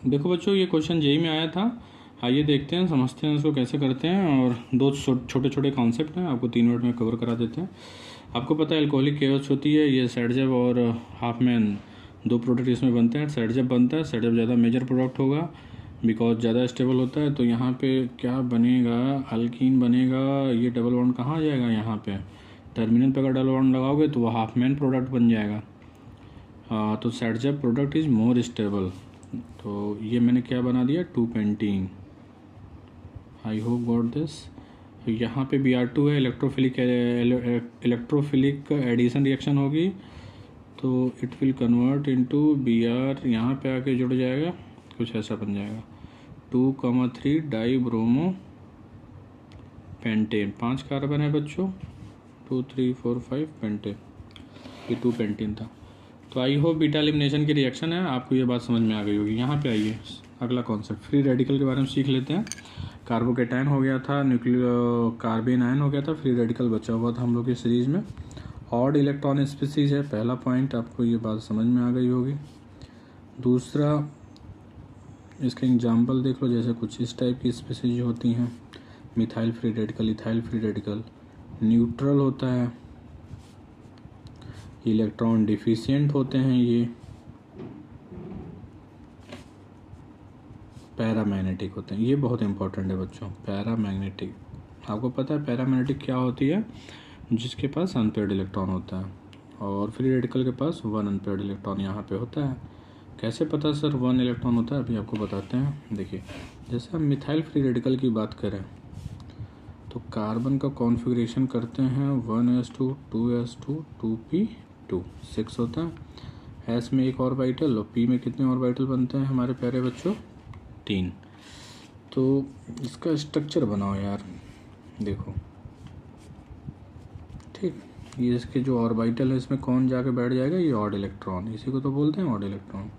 देखो बच्चों, ये क्वेश्चन जेई में आया था। आइए देखते हैं, समझते हैं इसको कैसे करते हैं। और दो छोटे छोटे कॉन्सेप्ट हैं, आपको 3 मिनट में कवर करा देते हैं। आपको पता है अल्कोहलिक केओस होती है, ये सेडजेब और हाफमैन दो प्रोडक्ट इसमें बनते हैं। सेडजेब बनता है, सेडजेब ज़्यादा मेजर प्रोडक्ट होगा बिकॉज ज़्यादा स्टेबल होता है। तो यहाँ पे क्या बनेगा, अल्कीन बनेगा। ये डबल बॉन्ड कहाँ आ जाएगा, यहाँ पे टर्मिनल पे अगर डबल बॉन्ड लगाओगे तो वह हाफमैन प्रोडक्ट बन जाएगा। तो Saytzeff product is more stable. तो ये मैंने क्या बना दिया, 2 pentene. I hope got this. यहाँ पे Br2 है, इलेक्ट्रोफिलिक एडिशन रिएक्शन होगी तो it will convert into Br, यहाँ पे आके जुड़ जाएगा, कुछ ऐसा बन जाएगा 2,3 डाई ब्रोमो पेंटेन। 5 कार्बन है बच्चों, 2 3 4 5 पेंटेन, ये 2 पेंटीन था। तो आई होप बीटा एलिमिनेशन की रिएक्शन है, आपको ये बात समझ में आ गई होगी। यहाँ पे आइए, अगला कॉन्सेप्ट फ्री रेडिकल के बारे में सीख लेते हैं। कार्बोकेटाइन हो गया था, न्यूक्लियो कार्बेन आयन हो गया था, फ्री रेडिकल बचा हुआ था हम लोग की सीरीज में। ऑड इलेक्ट्रॉन स्पीसीज है पहला पॉइंट, आपको ये बात समझ में आ गई होगी। दूसरा, इसका एग्जाम्पल देख लो, जैसे कुछ इस टाइप की स्पीसीज होती हैं, methyl free radical, ethyl free radical. Neutral होता है, इलेक्ट्रॉन डिफिशिएंट होते हैं ये। पैरामैग्नेटिक होते हैं, ये बहुत इंपॉर्टेंट है बच्चों, पैरामैग्नेटिक। आपको पता है पैरामैग्नेटिक क्या होती है, जिसके पास अनपेयर्ड इलेक्ट्रॉन होता है, और फ्री रेडिकल के पास 1 अनपेयर्ड इलेक्ट्रॉन यहाँ पे होता है। कैसे पता सर 1 इलेक्ट्रॉन होता है, अभी आपको बताते हैं। देखिए, जैसे हम मिथाइल फ्री रेडिकल की बात करें तो कार्बन का कॉन्फ़िगरेशन करते हैं 1s2 2s2 2p2, 6 होता है। एस में एक ऑर्बिटल और पी में कितने ऑर्बिटल बनते हैं हमारे प्यारे बच्चों, 3। तो इसका स्ट्रक्चर बनाओ यार, देखो ठीक। ये इसके जो ऑर्बिटल है, इसमें कौन जाके बैठ जाएगा, ये ऑड इलेक्ट्रॉन, इसी को तो बोलते हैं ऑड इलेक्ट्रॉन।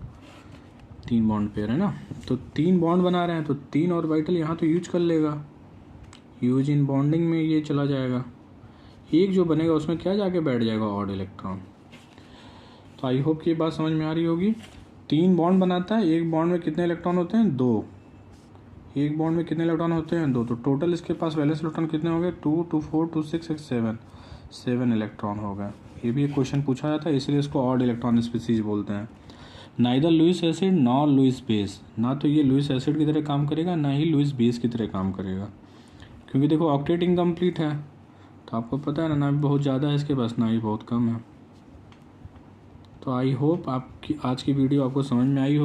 3 बॉन्ड पेयर है ना, तो 3 बॉन्ड बना रहे हैं तो 3 ऑर्बिटल यहाँ तो यूज कर लेगा, यूज इन बॉन्डिंग में ये चला जाएगा। एक जो बनेगा उसमें क्या जाके बैठ जाएगा, ऑड इलेक्ट्रॉन। तो आई होप कि ये बात समझ में आ रही होगी। 3 बॉन्ड बनाता है, एक बॉन्ड में कितने इलेक्ट्रॉन होते हैं, 2। एक बॉन्ड में कितने इलेक्ट्रॉन होते हैं, 2। तो टोटल इसके पास वैलेंस इलेक्ट्रॉन कितने हो गए, 2 2 4 2 6 7 इलेक्ट्रॉन हो गए। ये भी एक क्वेश्चन पूछा जाता है, इसलिए इसको ऑड इलेक्ट्रॉन स्पीसीज बोलते हैं। Neither Lewis acid nor Lewis base, ना तो ये लुईस एसिड की तरह काम करेगा, ना ही लुईस बेस की तरह काम करेगा, क्योंकि देखो ऑक्टेट इनकम्प्लीट है। तो आपको पता है ना बहुत ज़्यादा है इसके पास, ना ही बहुत कम है। तो आई होप आपकी आज की वीडियो आपको समझ में आई हो।